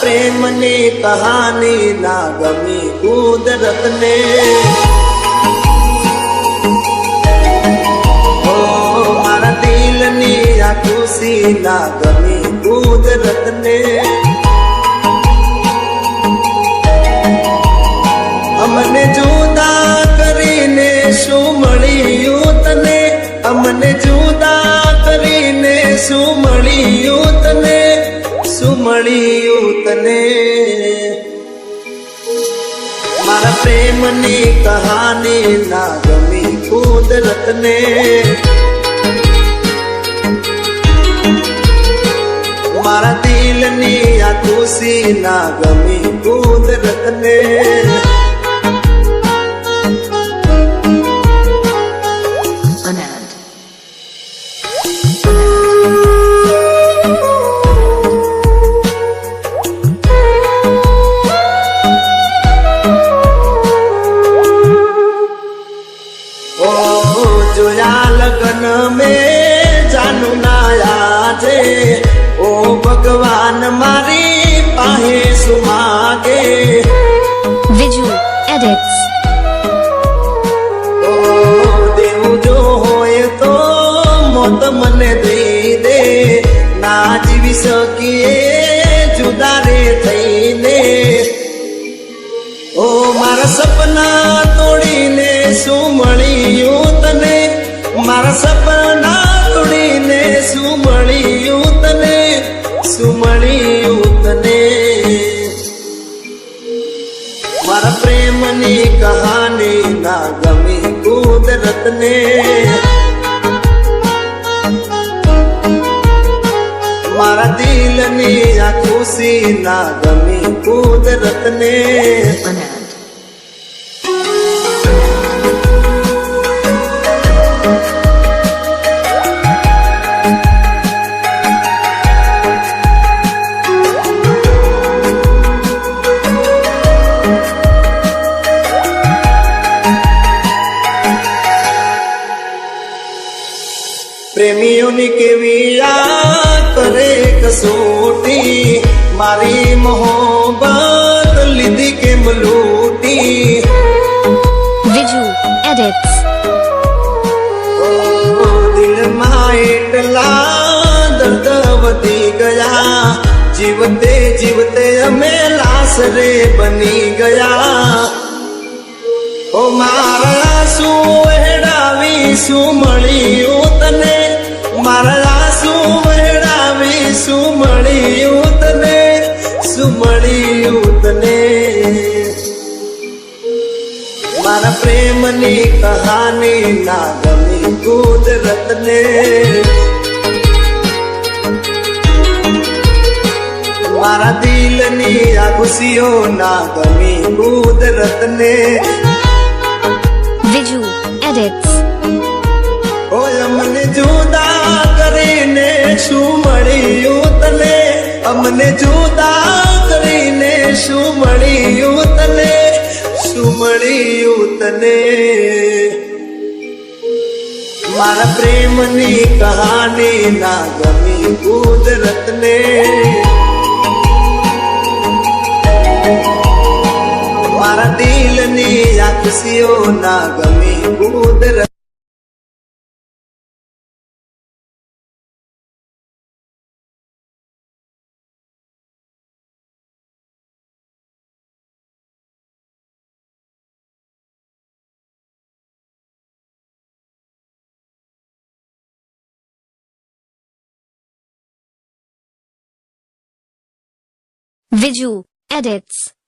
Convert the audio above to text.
પ્રેમની કહાની ના ગમી કુદરતને મારા દિલની આ ખુશી ના ગમી કુદરતને અમને જુદા કરીને શું મળ્યું તને અમને જુદા કરીને શું મળ્યું તને શું મળ્યું તને મારા પ્રેમની કહાની ના ગમી કુદરતને મારા દિલની આ ખુશી ના ગમી કુદરતને જોયા લગન में जानू ના આજે ઓ ભગવાન મારી પાહે સુમાગે Viju Edits. ઓ દેવું જો હોય તો મોત મને દઈ દે ના જીવી શકીએ જુદા રે થઈને ઓ મારા સપના તોડીને શું મળ્યું તને મારા સપના તોડીને શું મળ્યું તને શું મળ્યું તને મારા પ્રેમની કહાની ના ગમી કુદરતને મારા દિલની આ ખુશી ના ગમી કુદરતને પ્રેમીઓની કેવી આ કરે કસોટી મારી મોહબ્બત લીધી કેમ લૂટી Viju Edits. દિલમાં એટલા દર્દ વધી ગયા જીવતે જીવતે અમે લાશ રે બની ગયા ઓ મારા શું વહેડાવી શું મળ્યું તને મારા શું વહેડાવી શું મળ્યું તને શું મળ્યું તને મારા પ્રેમની કહાની ના ગમી કુદરતને મારા દિલની આ ખુશીઓ ના ગમી કુદરતને Viju Edits. ઓય અમને જુદા કરીને શું મળ્યું તને અમને જુદા કરીને શું મળ્યું તને શું મળ્યું તને મારા પ્રેમની કહાની ના ગમી કુદરતને મારા દિલની આ ખુશીઓ ના ગમી કુદરત Viju Edits.